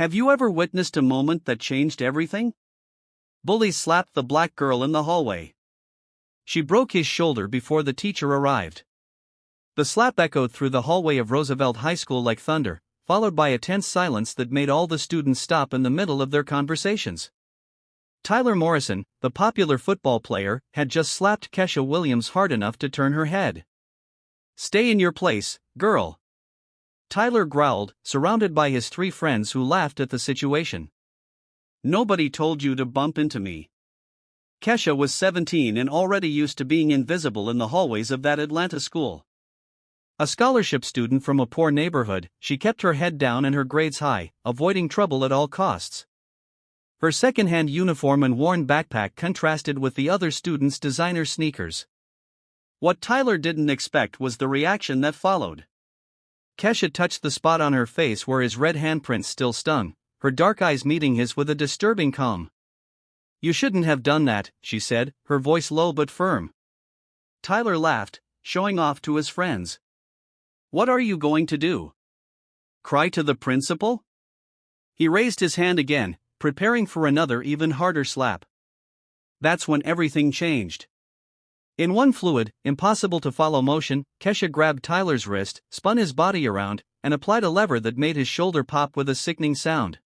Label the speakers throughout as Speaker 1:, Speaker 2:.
Speaker 1: Have you ever witnessed a moment that changed everything? Bullies slapped the black girl in the hallway. She broke his shoulder before the teacher arrived. The slap echoed through the hallway of Roosevelt High School like thunder, followed by a tense silence that made all the students stop in the middle of their conversations. Tyler Morrison, the popular football player, had just slapped Kesha Williams hard enough to turn her head. "Stay in your place, girl," Tyler growled, surrounded by his three friends who laughed at the situation. "Nobody told you to bump into me." Kesha was 17 and already used to being invisible in the hallways of that Atlanta school. A scholarship student from a poor neighborhood, she kept her head down and her grades high, avoiding trouble at all costs. Her second-hand uniform and worn backpack contrasted with the other students' designer sneakers. What Tyler didn't expect was the reaction that followed. Kesha touched the spot on her face where his red handprints still stung, her dark eyes meeting his with a disturbing calm. "You shouldn't have done that," she said, her voice low but firm. Tyler laughed, showing off to his friends. "What are you going to do? Cry to the principal?" He raised his hand again, preparing for another even harder slap. That's when everything changed. In one fluid, impossible-to-follow motion, Kesha grabbed Tyler's wrist, spun his body around, and applied a lever that made his shoulder pop with a sickening sound.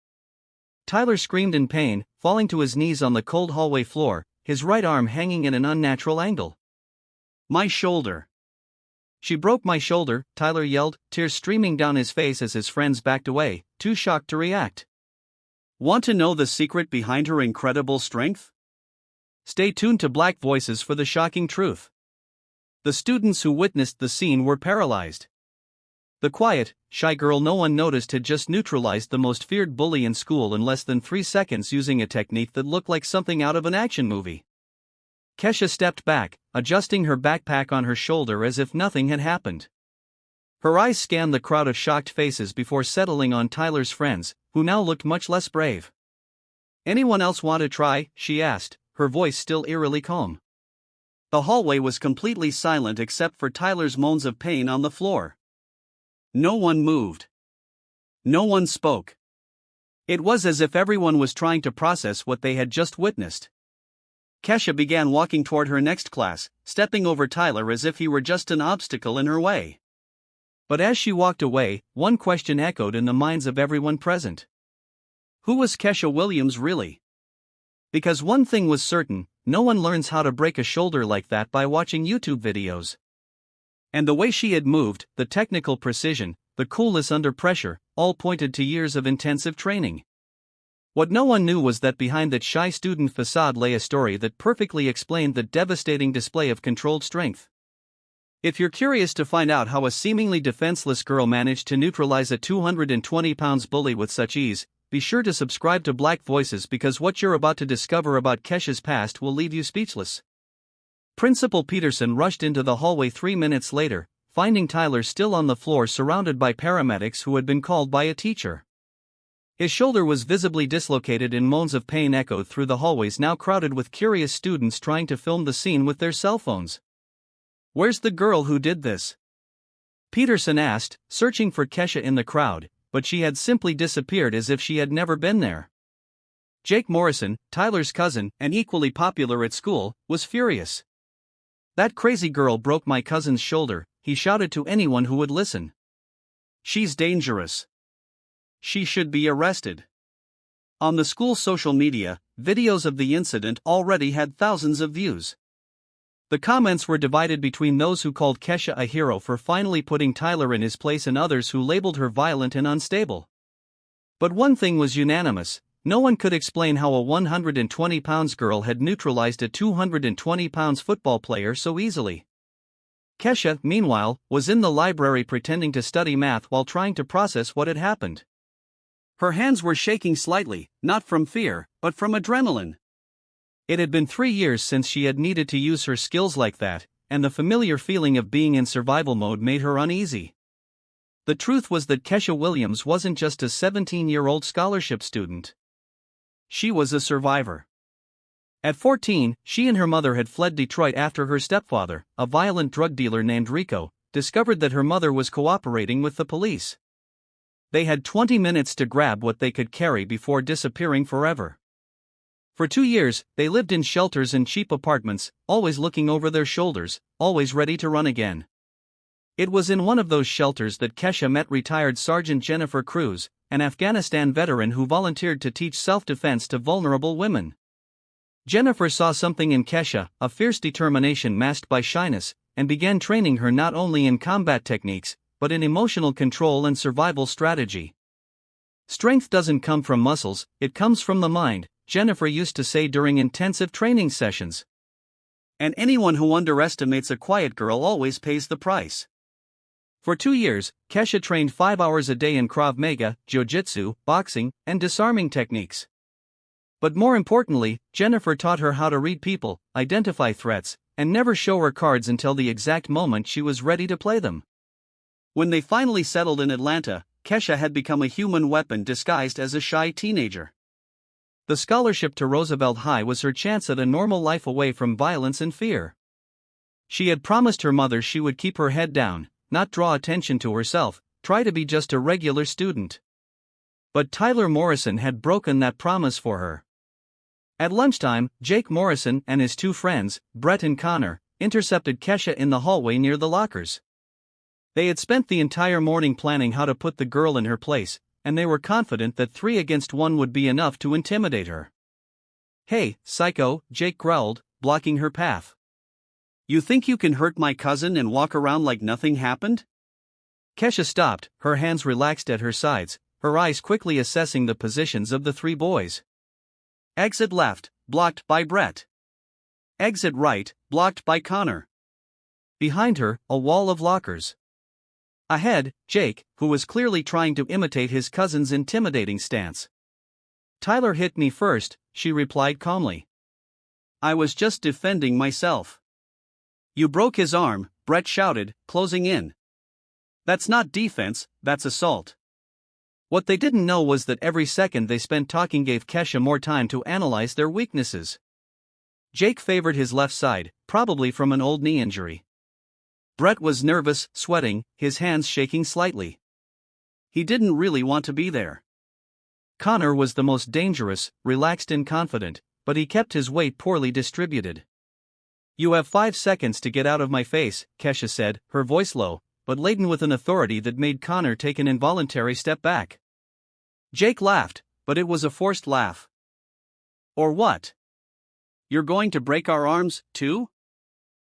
Speaker 1: Tyler screamed in pain, falling to his knees on the cold hallway floor, his right arm hanging in an unnatural angle. "My shoulder. She broke my shoulder," Tyler yelled, tears streaming down his face as his friends backed away, too shocked to react. Want to know the secret behind her incredible strength? Stay tuned to Black Voices for the shocking truth. The students who witnessed the scene were paralyzed. The quiet, shy girl no one noticed had just neutralized the most feared bully in school in less than 3 seconds using a technique that looked like something out of an action movie. Kesha stepped back, adjusting her backpack on her shoulder as if nothing had happened. Her eyes scanned the crowd of shocked faces before settling on Tyler's friends, who now looked much less brave. "Anyone else want to try?" she asked, her voice still eerily calm. The hallway was completely silent except for Tyler's moans of pain on the floor. No one moved. No one spoke. It was as if everyone was trying to process what they had just witnessed. Kesha began walking toward her next class, stepping over Tyler as if he were just an obstacle in her way. But as she walked away, one question echoed in the minds of everyone present. Who was Kesha Williams really? Because one thing was certain, no one learns how to break a shoulder like that by watching YouTube videos. And the way she had moved, the technical precision, the coolness under pressure, all pointed to years of intensive training. What no one knew was that behind that shy student facade lay a story that perfectly explained the devastating display of controlled strength. If you're curious to find out how a seemingly defenseless girl managed to neutralize a 220-pound bully with such ease, be sure to subscribe to Black Voices because what you're about to discover about Kesha's past will leave you speechless. Principal Peterson rushed into the hallway 3 minutes later, finding Tyler still on the floor surrounded by paramedics who had been called by a teacher. His shoulder was visibly dislocated and moans of pain echoed through the hallways now crowded with curious students trying to film the scene with their cell phones. "Where's the girl who did this?" Peterson asked, searching for Kesha in the crowd, but she had simply disappeared as if she had never been there. Jake Morrison, Tyler's cousin, and equally popular at school, was furious. "That crazy girl broke my cousin's shoulder," he shouted to anyone who would listen. "She's dangerous. She should be arrested." On the school social media, videos of the incident already had thousands of views. The comments were divided between those who called Kesha a hero for finally putting Tyler in his place and others who labeled her violent and unstable. But one thing was unanimous: no one could explain how a 120-pound girl had neutralized a 220-pound football player so easily. Kesha, meanwhile, was in the library pretending to study math while trying to process what had happened. Her hands were shaking slightly, not from fear, but from adrenaline. It had been 3 years since she had needed to use her skills like that, and the familiar feeling of being in survival mode made her uneasy. The truth was that Kesha Williams wasn't just a 17-year-old scholarship student. She was a survivor. At 14, she and her mother had fled Detroit after her stepfather, a violent drug dealer named Rico, discovered that her mother was cooperating with the police. They had 20 minutes to grab what they could carry before disappearing forever. For 2 years, they lived in shelters and cheap apartments, always looking over their shoulders, always ready to run again. It was in one of those shelters that Kesha met retired Sergeant Jennifer Cruz, an Afghanistan veteran who volunteered to teach self-defense to vulnerable women. Jennifer saw something in Kesha, a fierce determination masked by shyness, and began training her not only in combat techniques, but in emotional control and survival strategy. Strength doesn't come from muscles, it comes from the mind, Jennifer used to say during intensive training sessions. And anyone who underestimates a quiet girl always pays the price. For 2 years, Kesha trained 5 hours a day in Krav Maga, Jiu-Jitsu, boxing, and disarming techniques. But more importantly, Jennifer taught her how to read people, identify threats, and never show her cards until the exact moment she was ready to play them. When they finally settled in Atlanta, Kesha had become a human weapon disguised as a shy teenager. The scholarship to Roosevelt High was her chance at a normal life away from violence and fear. She had promised her mother she would keep her head down, not draw attention to herself, try to be just a regular student. But Tyler Morrison had broken that promise for her. At lunchtime, Jake Morrison and his 2 friends, Brett and Connor, intercepted Kesha in the hallway near the lockers. They had spent the entire morning planning how to put the girl in her place, and they were confident that 3 against 1 would be enough to intimidate her. "Hey, psycho," Jake growled, blocking her path. "You think you can hurt my cousin and walk around like nothing happened?" Kesha stopped, her hands relaxed at her sides, her eyes quickly assessing the positions of the 3 boys. Exit left, blocked by Brett. Exit right, blocked by Connor. Behind her, a wall of lockers. Ahead, Jake, who was clearly trying to imitate his cousin's intimidating stance. "Tyler hit me first," she replied calmly. "I was just defending myself." "You broke his arm," Brett shouted, closing in. "That's not defense, that's assault." What they didn't know was that every second they spent talking gave Kesha more time to analyze their weaknesses. Jake favored his left side, probably from an old knee injury. Brett was nervous, sweating, his hands shaking slightly. He didn't really want to be there. Connor was the most dangerous, relaxed and confident, but he kept his weight poorly distributed. "You have 5 seconds to get out of my face," Kesha said, her voice low, but laden with an authority that made Connor take an involuntary step back. Jake laughed, but it was a forced laugh. "Or what? You're going to break our arms, too?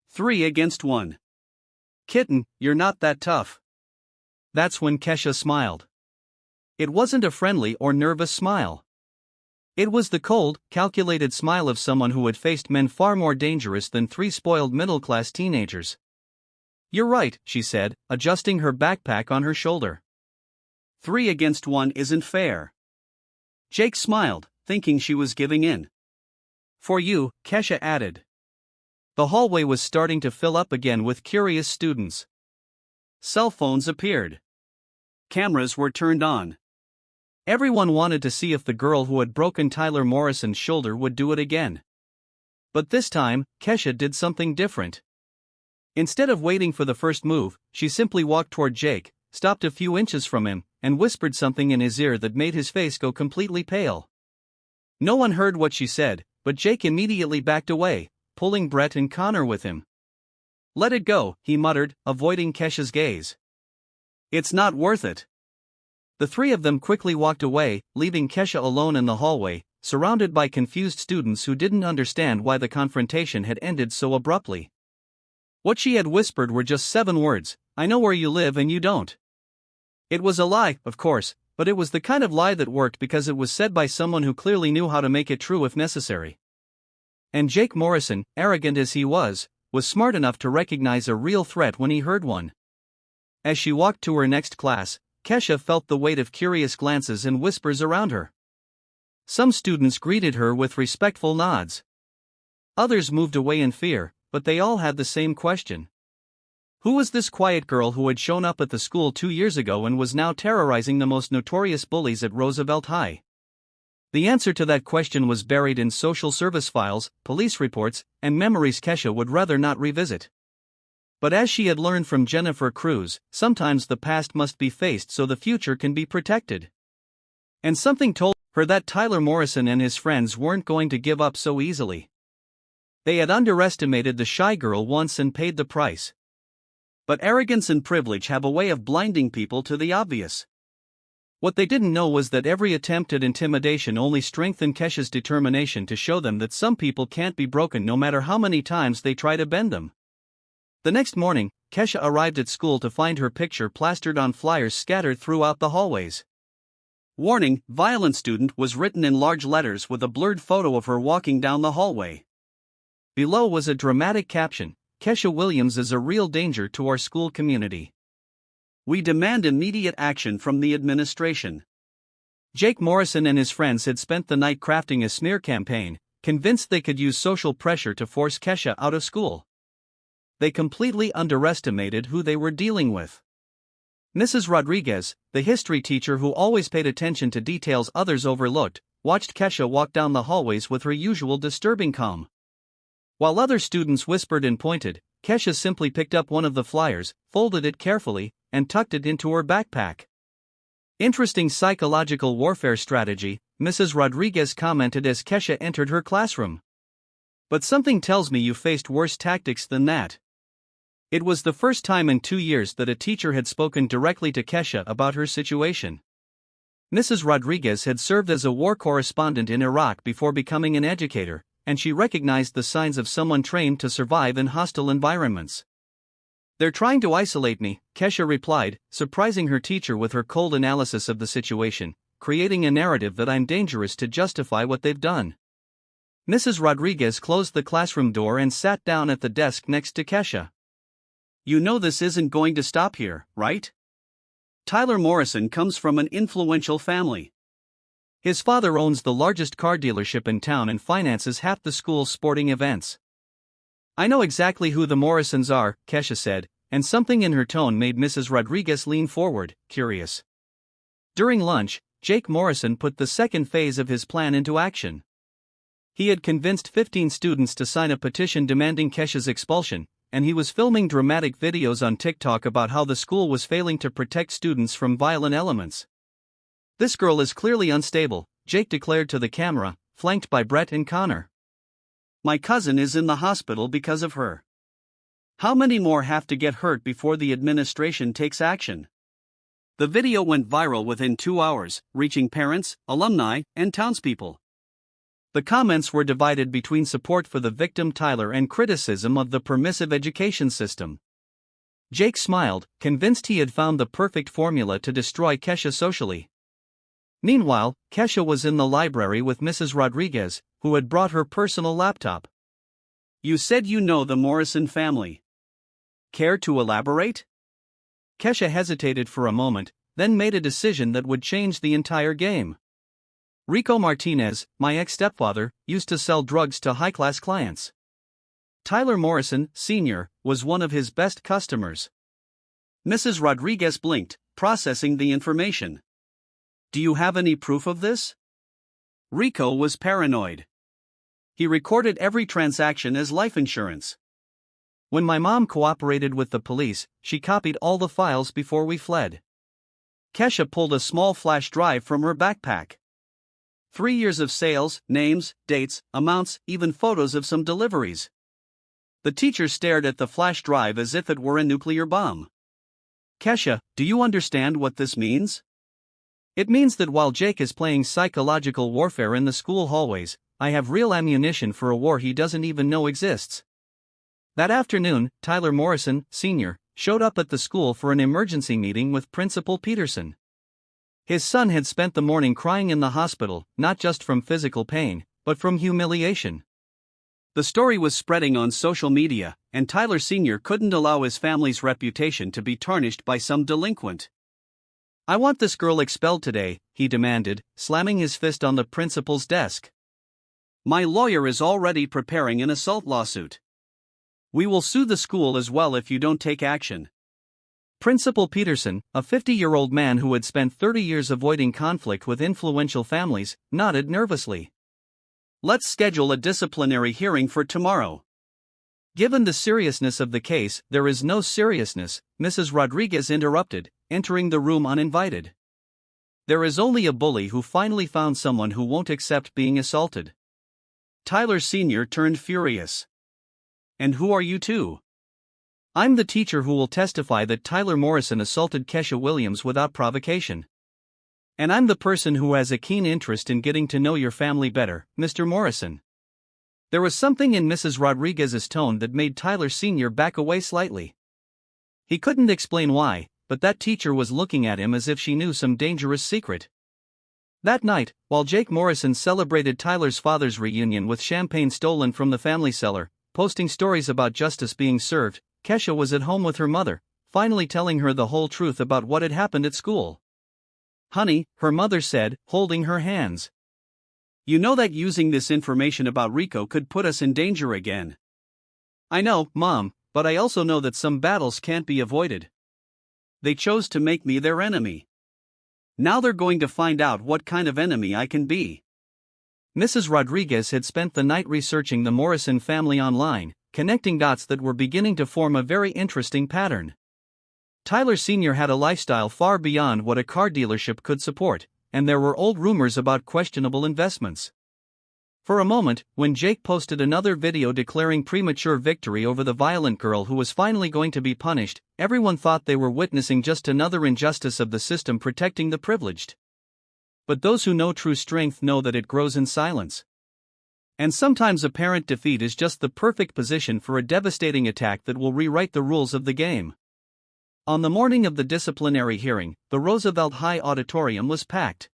Speaker 1: 3 against 1. Kitten, you're not that tough." That's when Kesha smiled. It wasn't a friendly or nervous smile. It was the cold, calculated smile of someone who had faced men far more dangerous than 3 spoiled middle-class teenagers. "You're right," she said, adjusting her backpack on her shoulder. 3 against 1 isn't fair." Jake smiled, thinking she was giving in. "For you," Kesha added. The hallway was starting to fill up again with curious students. Cell phones appeared. Cameras were turned on. Everyone wanted to see if the girl who had broken Tyler Morrison's shoulder would do it again. But this time, Kesha did something different. Instead of waiting for the first move, she simply walked toward Jake, stopped a few inches from him, and whispered something in his ear that made his face go completely pale. No one heard what she said, but Jake immediately backed away, pulling Brett and Connor with him. "Let it go," he muttered, avoiding Kesha's gaze. "It's not worth it." The 3 of them quickly walked away, leaving Kesha alone in the hallway, surrounded by confused students who didn't understand why the confrontation had ended so abruptly. What she had whispered were just 7 words: "I know where you live and you don't." It was a lie, of course, but it was the kind of lie that worked because it was said by someone who clearly knew how to make it true if necessary. And Jake Morrison, arrogant as he was smart enough to recognize a real threat when he heard one. As she walked to her next class, Kesha felt the weight of curious glances and whispers around her. Some students greeted her with respectful nods. Others moved away in fear, but they all had the same question. Who was this quiet girl who had shown up at the school 2 years ago and was now terrorizing the most notorious bullies at Roosevelt High? The answer to that question was buried in social service files, police reports, and memories Kesha would rather not revisit. But as she had learned from Jennifer Cruz, sometimes the past must be faced so the future can be protected. And something told her that Tyler Morrison and his friends weren't going to give up so easily. They had underestimated the shy girl once and paid the price. But arrogance and privilege have a way of blinding people to the obvious. What they didn't know was that every attempt at intimidation only strengthened Kesha's determination to show them that some people can't be broken no matter how many times they try to bend them. The next morning, Kesha arrived at school to find her picture plastered on flyers scattered throughout the hallways. "Warning, violent student" was written in large letters with a blurred photo of her walking down the hallway. Below was a dramatic caption: "Kesha Williams is a real danger to our school community. We demand immediate action from the administration." Jake Morrison and his friends had spent the night crafting a smear campaign, convinced they could use social pressure to force Kesha out of school. They completely underestimated who they were dealing with. Mrs. Rodriguez, the history teacher who always paid attention to details others overlooked, watched Kesha walk down the hallways with her usual disturbing calm. While other students whispered and pointed, Kesha simply picked up one of the flyers, folded it carefully, and tucked it into her backpack. "Interesting psychological warfare strategy," Mrs. Rodriguez commented as Kesha entered her classroom. "But something tells me you faced worse tactics than that." It was the first time in 2 years that a teacher had spoken directly to Kesha about her situation. Mrs. Rodriguez had served as a war correspondent in Iraq before becoming an educator, and she recognized the signs of someone trained to survive in hostile environments. "They're trying to isolate me," Kesha replied, surprising her teacher with her cold analysis of the situation, creating a narrative that I'm dangerous to justify what they've done. Mrs. Rodriguez closed the classroom door and sat down at the desk next to Kesha. "You know this isn't going to stop here, right? Tyler Morrison comes from an influential family. His father owns the largest car dealership in town and finances half the school's sporting events." "I know exactly who the Morrisons are," Kesha said, and something in her tone made Mrs. Rodriguez lean forward, curious. During lunch, Jake Morrison put the second phase of his plan into action. He had convinced 15 students to sign a petition demanding Kesha's expulsion, and he was filming dramatic videos on TikTok about how the school was failing to protect students from violent elements. "This girl is clearly unstable," Jake declared to the camera, flanked by Brett and Connor. "My cousin is in the hospital because of her. How many more have to get hurt before the administration takes action?" The video went viral within 2 hours, reaching parents, alumni, and townspeople. The comments were divided between support for the victim Tyler and criticism of the permissive education system. Jake smiled, convinced he had found the perfect formula to destroy Kesha socially. Meanwhile, Kesha was in the library with Mrs. Rodriguez, who had brought her personal laptop. "You said you know the Morrison family. Care to elaborate?" Kesha hesitated for a moment, then made a decision that would change the entire game. "Rico Martinez, my ex-stepfather, used to sell drugs to high-class clients. Tyler Morrison, Sr., was one of his best customers." Mrs. Rodriguez blinked, processing the information. "Do you have any proof of this?" Rico was paranoid. "He recorded every transaction as life insurance. When my mom cooperated with the police, she copied all the files before we fled." Kesha pulled a small flash drive from her backpack. 3 years of sales, names, dates, amounts, even photos of some deliveries. The teacher stared at the flash drive as if it were a nuclear bomb. "Kesha, do you understand what this means?" "It means that while Jake is playing psychological warfare in the school hallways, I have real ammunition for a war he doesn't even know exists." That afternoon, Tyler Morrison, Sr., showed up at the school for an emergency meeting with Principal Peterson. His son had spent the morning crying in the hospital, not just from physical pain, but from humiliation. The story was spreading on social media, and Tyler Sr. couldn't allow his family's reputation to be tarnished by some delinquent. "I want this girl expelled today," he demanded, slamming his fist on the principal's desk. "My lawyer is already preparing an assault lawsuit. We will sue the school as well if you don't take action." Principal Peterson, a 50-year-old man who had spent 30 years avoiding conflict with influential families, nodded nervously. "Let's schedule a disciplinary hearing for tomorrow." Given the seriousness of the case, there is no seriousness, Mrs. Rodriguez interrupted, entering the room uninvited. There is only a bully who finally found someone who won't accept being assaulted. Tyler Sr. turned furious. And who are you two? I'm the teacher who will testify that Tyler Morrison assaulted Kesha Williams without provocation. And I'm the person who has a keen interest in getting to know your family better, Mr. Morrison. There was something in Mrs. Rodriguez's tone that made Tyler Sr. back away slightly. He couldn't explain why, but that teacher was looking at him as if she knew some dangerous secret. That night, while Jake Morrison celebrated Tyler's father's reunion with champagne stolen from the family cellar, posting stories about justice being served, Kesha was at home with her mother, finally telling her the whole truth about what had happened at school. "Honey," her mother said, holding her hands. "You know that using this information about Rico could put us in danger again." "I know, Mom, but I also know that some battles can't be avoided. They chose to make me their enemy. Now they're going to find out what kind of enemy I can be." Mrs. Rodriguez had spent the night researching the Morrison family online, connecting dots that were beginning to form a very interesting pattern. Tyler Sr. had a lifestyle far beyond what a car dealership could support, and there were old rumors about questionable investments. For a moment, when Jake posted another video declaring premature victory over the violent girl who was finally going to be punished, everyone thought they were witnessing just another injustice of the system protecting the privileged. But those who know true strength know that it grows in silence. And sometimes apparent defeat is just the perfect position for a devastating attack that will rewrite the rules of the game. On the morning of the disciplinary hearing, the Roosevelt High auditorium was packed.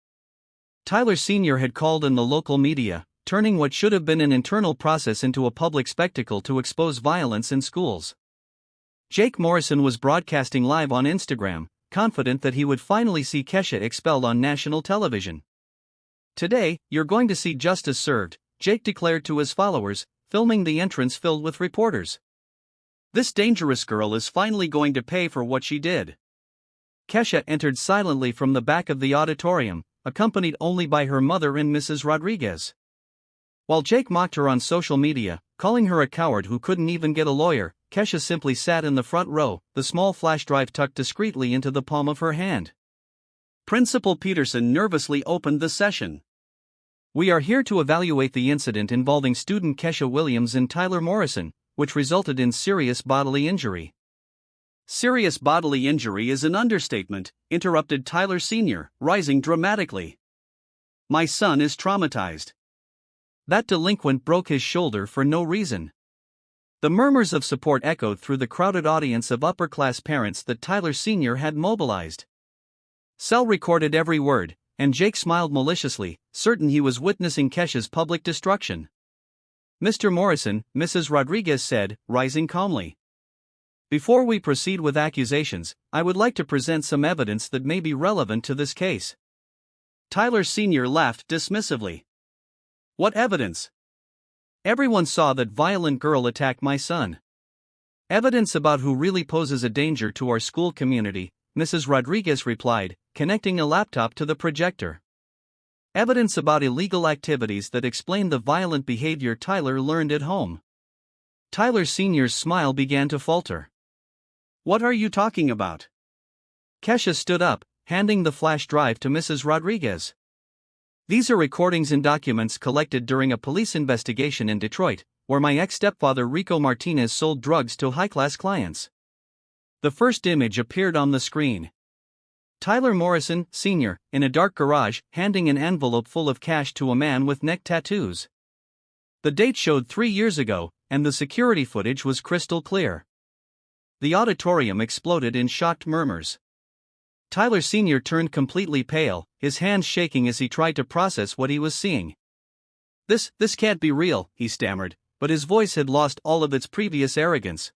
Speaker 1: Tyler Sr. had called in the local media, turning what should have been an internal process into a public spectacle to expose violence in schools. Jake Morrison was broadcasting live on Instagram, confident that he would finally see Kesha expelled on national television. "Today, you're going to see justice served," Jake declared to his followers, filming the entrance filled with reporters. "This dangerous girl is finally going to pay for what she did." Kesha entered silently from the back of the auditorium, accompanied only by her mother and Mrs. Rodriguez. While Jake mocked her on social media, calling her a coward who couldn't even get a lawyer, Kesha simply sat in the front row, the small flash drive tucked discreetly into the palm of her hand. Principal Peterson nervously opened the session. "We are here to evaluate the incident involving student Kesha Williams and Tyler Morrison, which resulted in serious bodily injury." "Serious bodily injury is an understatement," interrupted Tyler Sr., rising dramatically. "My son is traumatized." That delinquent broke his shoulder for no reason. The murmurs of support echoed through the crowded audience of upper-class parents that Tyler Sr. had mobilized. Cell recorded every word, and Jake smiled maliciously, certain he was witnessing Kesha's public destruction. "Mr. Morrison," Mrs. Rodriguez said, rising calmly. "Before we proceed with accusations, I would like to present some evidence that may be relevant to this case." Tyler Sr. laughed dismissively. "What evidence?" "Everyone saw that violent girl attack my son." "Evidence about who really poses a danger to our school community," Mrs. Rodriguez replied, connecting a laptop to the projector. "Evidence about illegal activities that explain the violent behavior Tyler learned at home." Tyler Sr.'s smile began to falter. "What are you talking about?" Kesha stood up, handing the flash drive to Mrs. Rodriguez. "These are recordings and documents collected during a police investigation in Detroit, where my ex-stepfather Rico Martinez sold drugs to high-class clients." The first image appeared on the screen. Tyler Morrison, Sr., in a dark garage, handing an envelope full of cash to a man with neck tattoos. The date showed 3 years ago, and the security footage was crystal clear. The auditorium exploded in shocked murmurs. Tyler Sr. turned completely pale, his hands shaking as he tried to process what he was seeing. This can't be real," he stammered, but his voice had lost all of its previous arrogance.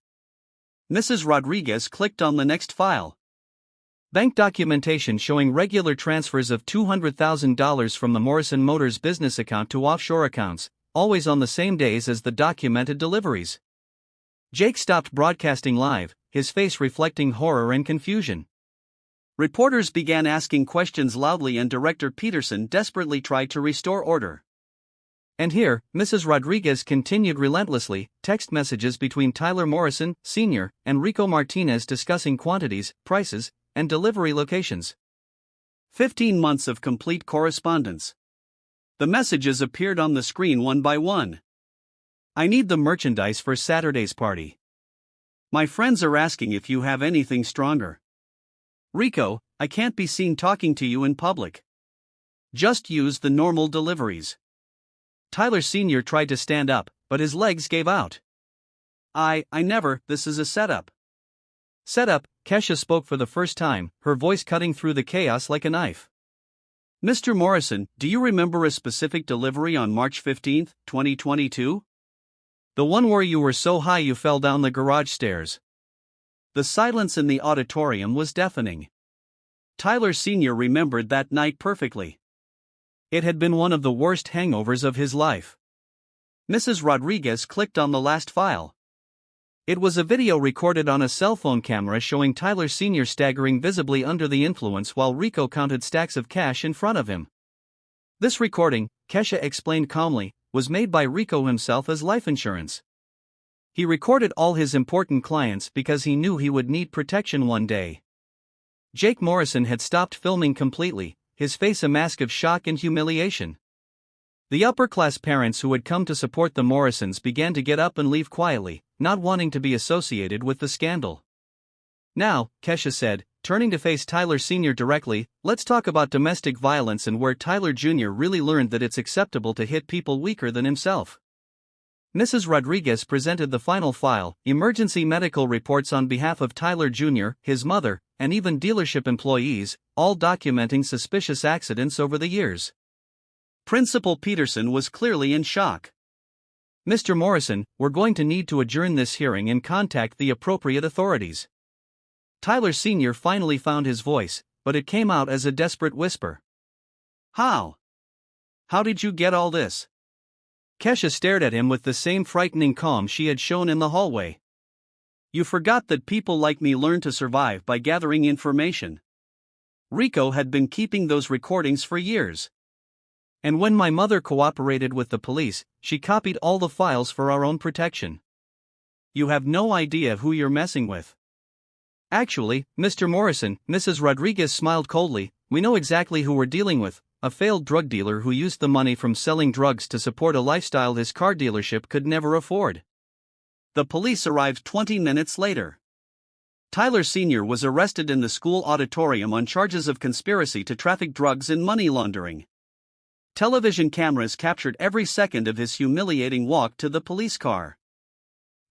Speaker 1: Mrs. Rodriguez clicked on the next file. Bank documentation showing regular transfers of $200,000 from the Morrison Motors business account to offshore accounts, always on the same days as the documented deliveries. Jake stopped broadcasting live, his face reflecting horror and confusion. Reporters began asking questions loudly and Director Peterson desperately tried to restore order. And here, Mrs. Rodriguez continued relentlessly, text messages between Tyler Morrison, Sr., and Rico Martinez discussing quantities, prices, and delivery locations. 15 months of complete correspondence. The messages appeared on the screen one by one. I need the merchandise for Saturday's party. My friends are asking if you have anything stronger. Rico, I can't be seen talking to you in public. Just use the normal deliveries. Tyler Sr. tried to stand up, but his legs gave out. I never, this is a setup. Setup, Kesha spoke for the first time, her voice cutting through the chaos like a knife. Mr. Morrison, do you remember a specific delivery on March 15, 2022? The one where you were so high you fell down the garage stairs. The silence in the auditorium was deafening. Tyler Sr. remembered that night perfectly. It had been one of the worst hangovers of his life. Mrs. Rodriguez clicked on the last file. It was a video recorded on a cell phone camera showing Tyler Sr. staggering visibly under the influence while Rico counted stacks of cash in front of him. This recording, Kesha explained calmly, was made by Rico himself as life insurance. He recorded all his important clients because he knew he would need protection one day. Jake Morrison had stopped filming completely, his face a mask of shock and humiliation. The upper-class parents who had come to support the Morrisons began to get up and leave quietly, not wanting to be associated with the scandal. Now, Kesha said, turning to face Tyler Sr. directly, let's talk about domestic violence and where Tyler Jr. really learned that it's acceptable to hit people weaker than himself. Mrs. Rodriguez presented the final file, emergency medical reports on behalf of Tyler Jr., his mother, and even dealership employees, all documenting suspicious accidents over the years. Principal Peterson was clearly in shock. Mr. Morrison, we're going to need to adjourn this hearing and contact the appropriate authorities. Tyler Sr. finally found his voice, but it came out as a desperate whisper. How? How did you get all this? Kesha stared at him with the same frightening calm she had shown in the hallway. You forgot that people like me learn to survive by gathering information. Rico had been keeping those recordings for years. And when my mother cooperated with the police, she copied all the files for our own protection. You have no idea who you're messing with. Actually, Mr. Morrison, Mrs. Rodriguez smiled coldly, we know exactly who we're dealing with. A failed drug dealer who used the money from selling drugs to support a lifestyle his car dealership could never afford. The police arrived 20 minutes later. Tyler Sr. was arrested in the school auditorium on charges of conspiracy to traffic drugs and money laundering. Television cameras captured every second of his humiliating walk to the police car.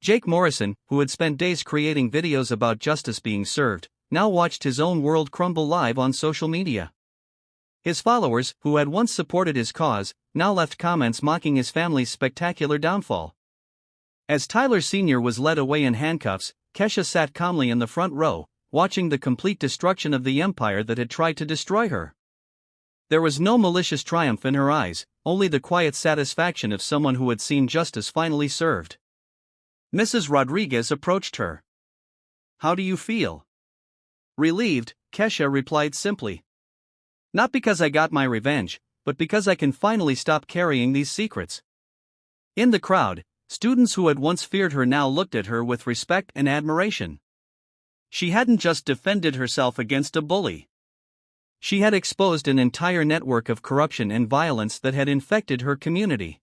Speaker 1: Jake Morrison, who had spent days creating videos about justice being served, now watched his own world crumble live on social media. His followers, who had once supported his cause, now left comments mocking his family's spectacular downfall. As Tyler Sr. was led away in handcuffs, Kesha sat calmly in the front row, watching the complete destruction of the empire that had tried to destroy her. There was no malicious triumph in her eyes, only the quiet satisfaction of someone who had seen justice finally served. Mrs. Rodriguez approached her. How do you feel? Relieved, Kesha replied simply. Not because I got my revenge, but because I can finally stop carrying these secrets. In the crowd, students who had once feared her now looked at her with respect and admiration. She hadn't just defended herself against a bully. She had exposed an entire network of corruption and violence that had infected her community.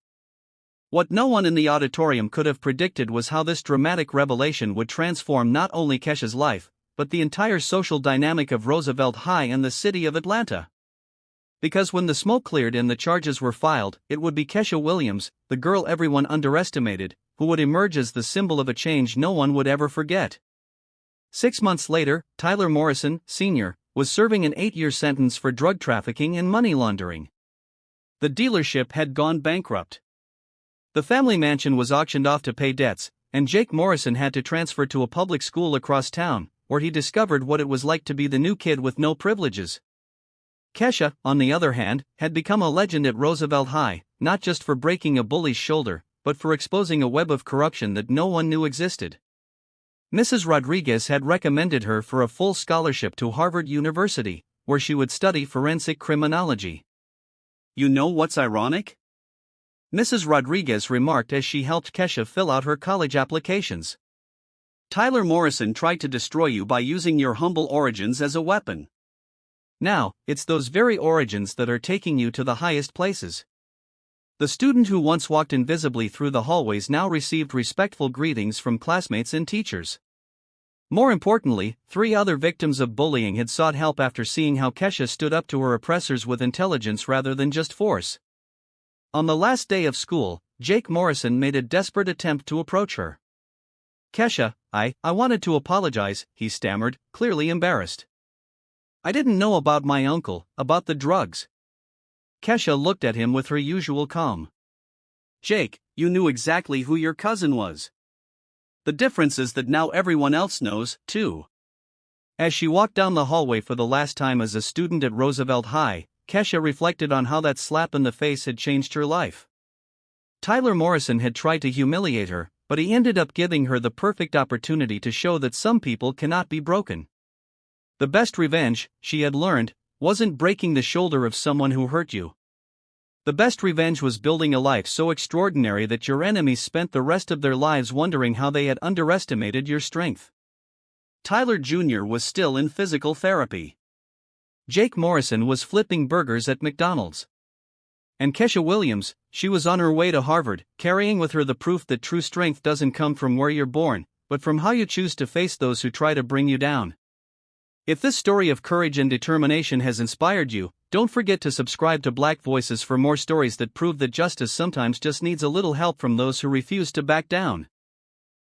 Speaker 1: What no one in the auditorium could have predicted was how this dramatic revelation would transform not only Kesha's life, but the entire social dynamic of Roosevelt High and the city of Atlanta. Because when the smoke cleared and the charges were filed, it would be Kesha Williams, the girl everyone underestimated, who would emerge as the symbol of a change no one would ever forget. 6 months later, Tyler Morrison, Sr., was serving an 8-year sentence for drug trafficking and money laundering. The dealership had gone bankrupt. The family mansion was auctioned off to pay debts, and Jake Morrison had to transfer to a public school across town, where he discovered what it was like to be the new kid with no privileges. Kesha, on the other hand, had become a legend at Roosevelt High, not just for breaking a bully's shoulder, but for exposing a web of corruption that no one knew existed. Mrs. Rodriguez had recommended her for a full scholarship to Harvard University, where she would study forensic criminology. You know what's ironic? Mrs. Rodriguez remarked as she helped Kesha fill out her college applications. Tyler Morrison tried to destroy you by using your humble origins as a weapon. Now, it's those very origins that are taking you to the highest places. The student who once walked invisibly through the hallways now received respectful greetings from classmates and teachers. More importantly, 3 other victims of bullying had sought help after seeing how Kesha stood up to her oppressors with intelligence rather than just force. On the last day of school, Jake Morrison made a desperate attempt to approach her. "Kesha, I wanted to apologize," he stammered, clearly embarrassed. "I didn't know about my uncle, about the drugs." Kesha looked at him with her usual calm. "Jake, you knew exactly who your cousin was. The difference is that now everyone else knows, too." As she walked down the hallway for the last time as a student at Roosevelt High, Kesha reflected on how that slap in the face had changed her life. Tyler Morrison had tried to humiliate her, but he ended up giving her the perfect opportunity to show that some people cannot be broken. The best revenge, she had learned, wasn't breaking the shoulder of someone who hurt you. The best revenge was building a life so extraordinary that your enemies spent the rest of their lives wondering how they had underestimated your strength. Tyler Jr. was still in physical therapy. Jake Morrison was flipping burgers at McDonald's. And Kesha Williams, she was on her way to Harvard, carrying with her the proof that true strength doesn't come from where you're born, but from how you choose to face those who try to bring you down. If this story of courage and determination has inspired you, don't forget to subscribe to Black Voices for more stories that prove that justice sometimes just needs a little help from those who refuse to back down.